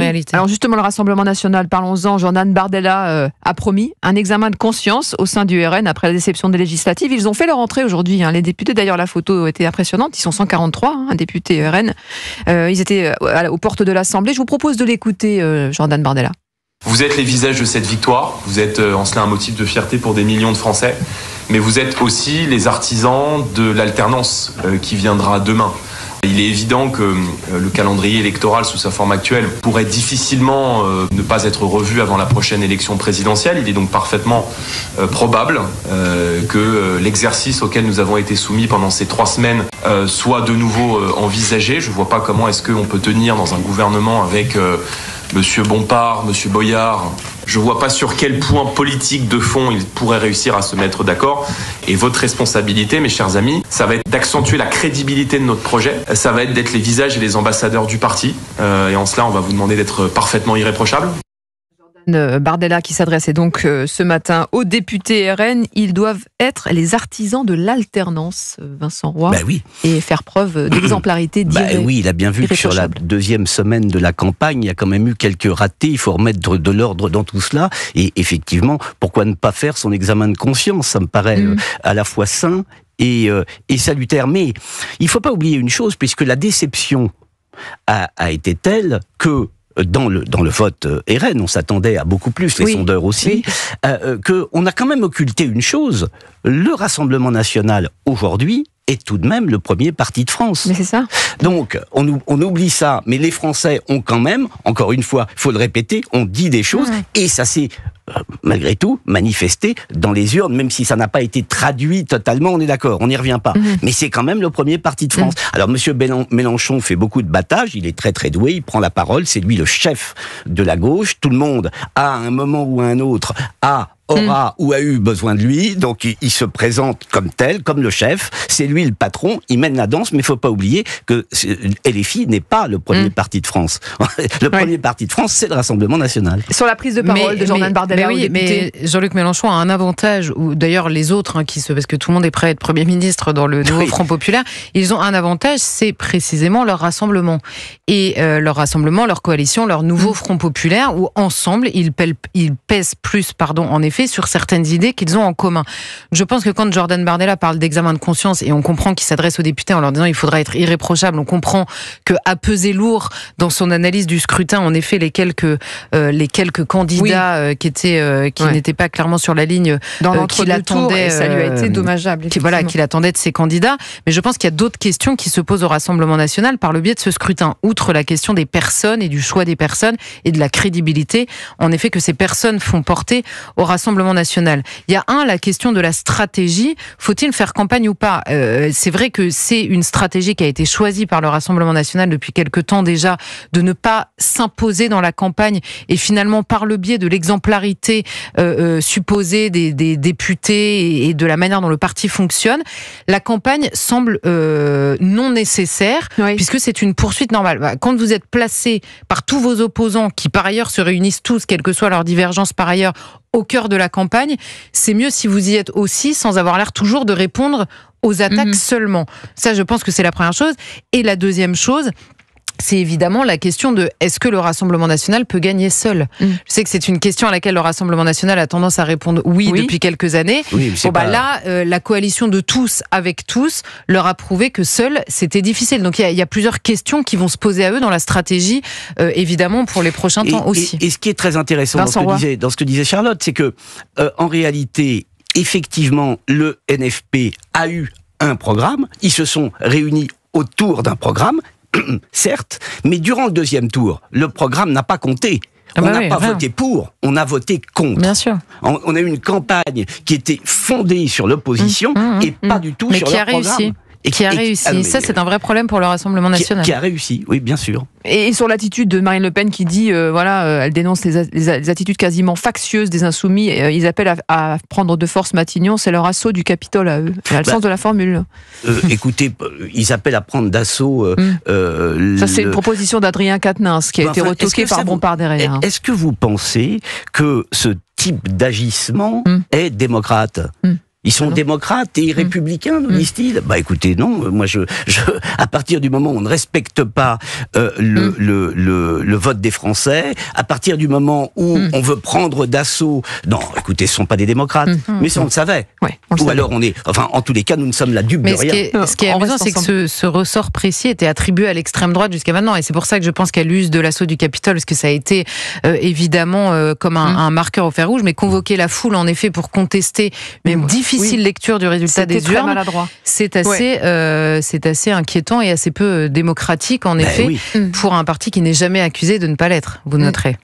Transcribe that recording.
réalité. Alors justement, le Rassemblement national, parlons-en. Jordan Bardella a promis un examen de conscience au sein du RN après la déception des législatives. Ils ont fait leur entrée aujourd'hui. Les députés, d'ailleurs, la photo était impressionnante. Ils sont 143, députés RN. Ils étaient aux portes de l'Assemblée. Je vous propose de l'écouter, Jordan Bardella. Vous êtes les visages de cette victoire. Vous êtes en cela un motif de fierté pour des millions de Français. Mais vous êtes aussi les artisans de l'alternance qui viendra demain. Il est évident que le calendrier électoral sous sa forme actuelle pourrait difficilement ne pas être revu avant la prochaine élection présidentielle. Il est donc parfaitement probable que l'exercice auquel nous avons été soumis pendant ces 3 semaines soit de nouveau envisagé. Je ne vois pas comment est-ce qu'on peut tenir dans un gouvernement avec Monsieur Bompard, Monsieur Boyard. Je ne vois pas sur quel point politique de fond ils pourraient réussir à se mettre d'accord. Et votre responsabilité, mes chers amis, ça va être d'accentuer la crédibilité de notre projet. Ça va être d'être les visages et les ambassadeurs du parti. Et en cela, on va vous demander d'être parfaitement irréprochable. Bardella qui s'adressait donc ce matin aux députés RN. Ils doivent être les artisans de l'alternance, Vincent Roy, oui. Et faire preuve d'exemplarité. Oui, il a bien vu que sur la deuxième semaine de la campagne, il y a quand même eu quelques ratés. Il faut remettre de l'ordre dans tout cela. Et effectivement, pourquoi ne pas faire son examen de conscience ? Ça me paraît à la fois sain et salutaire. Mais il ne faut pas oublier une chose, puisque la déception a été telle que dans le vote RN, on s'attendait à beaucoup plus, les sondeurs aussi, qu'on a quand même occulté une chose. Le Rassemblement national, aujourd'hui, est tout de même le premier parti de France. Mais c'est ça. Donc, on oublie ça, mais les Français ont quand même, encore une fois, il faut le répéter, on dit des choses, et ça s'est malgré tout manifesté dans les urnes, même si ça n'a pas été traduit totalement, on est d'accord, on n'y revient pas. Mais c'est quand même le premier parti de France. Alors, monsieur Mélenchon fait beaucoup de battage, il est très très doué, il prend la parole, c'est lui le chef de la gauche, tout le monde, à un moment ou à un autre, aura ou a eu besoin de lui, donc il se présente comme tel, comme le chef, c'est lui le patron, il mène la danse, mais il ne faut pas oublier que LFI n'est pas le premier parti de France. Le premier parti de France, c'est le Rassemblement national. Sur la prise de parole de Jordan Bardella, mais Jean-Luc Mélenchon a un avantage, ou d'ailleurs les autres, parce que tout le monde est prêt à être Premier ministre dans le nouveau Front Populaire, ils ont un avantage, c'est précisément leur rassemblement. Et leur rassemblement, leur coalition, leur nouveau Front Populaire, où ensemble, ils pèsent plus, en effet, sur certaines idées qu'ils ont en commun. Je pense que quand Jordan Bardella parle d'examen de conscience, et on comprend qu'il s'adresse aux députés en leur disant il faudra être irréprochable, on comprend qu'à peser lourd dans son analyse du scrutin, en effet, les quelques candidats qui n'étaient pas clairement sur la ligne qu'il attendait, ça lui a été dommageable. Qu'il attendait de ces candidats. Mais je pense qu'il y a d'autres questions qui se posent au Rassemblement national par le biais de ce scrutin. Outre la question des personnes et du choix des personnes et de la crédibilité, en effet, que ces personnes font porter au Rassemblement national. Il y a la question de la stratégie. Faut-il faire campagne ou pas ? C'est vrai que c'est une stratégie qui a été choisie par le Rassemblement national depuis quelque temps déjà, de ne pas s'imposer dans la campagne et finalement par le biais de l'exemplarité supposée des députés et de la manière dont le parti fonctionne, la campagne semble non nécessaire puisque c'est une poursuite normale. Quand vous êtes placé par tous vos opposants qui par ailleurs se réunissent tous, quelle que soit leur divergence par ailleurs, au cœur de la campagne, c'est mieux si vous y êtes aussi sans avoir l'air toujours de répondre aux attaques seulement. Ça, je pense que c'est la première chose. Et la deuxième chose, c'est évidemment la question de est-ce que le Rassemblement national peut gagner seul ? Je sais que c'est une question à laquelle le Rassemblement national a tendance à répondre oui depuis quelques années. Là, la coalition de tous avec tous leur a prouvé que seul, c'était difficile. Donc il y a plusieurs questions qui vont se poser à eux dans la stratégie, évidemment, pour les prochains temps aussi. Et ce qui est très intéressant dans ce que disait Charlotte, c'est que, en réalité, effectivement, le NFP a eu un programme, ils se sont réunis autour d'un programme, certes, mais durant le deuxième tour, le programme n'a pas compté. On n'a pas voté pour, on a voté contre. Bien sûr. On a eu une campagne qui était fondée sur l'opposition et pas du tout sur leur programme. Qui a réussi. Ça, c'est un vrai problème pour le Rassemblement national. Qui a réussi, oui, bien sûr. Et sur l'attitude de Marine Le Pen qui dit, elle dénonce les attitudes quasiment factieuses des Insoumis. Ils appellent à prendre de force Matignon. C'est leur assaut du Capitole à eux. Elle a le sens de la formule. Écoutez, ils appellent à prendre d'assaut... ça, c'est une proposition d'Adrien Quatennens qui a été retoquée par Bompard derrière. Est-ce que vous pensez que ce type d'agissement est démocrate ? Ils sont démocrates et républicains, nous disent-ils. Bah écoutez, non, moi à partir du moment où on ne respecte pas le vote des Français, à partir du moment où on veut prendre d'assaut, non, écoutez, ce sont pas des démocrates, mais ça on le savait. Ouais, on le Ou savait. alors en tous les cas, nous ne sommes la dupe de Mais rien. ce qui est On amusant, reste c'est que ce ressort précis était attribué à l'extrême droite jusqu'à maintenant. Et c'est pour ça que je pense qu'elle use de l'assaut du Capitole, parce que ça a été évidemment comme un marqueur au fer rouge, mais convoquer la foule, en effet, pour contester une difficile lecture du résultat des C'était très urnes, maladroit. c'est assez inquiétant et assez peu démocratique, en effet, oui. pour un parti qui n'est jamais accusé de ne pas l'être, vous noterez.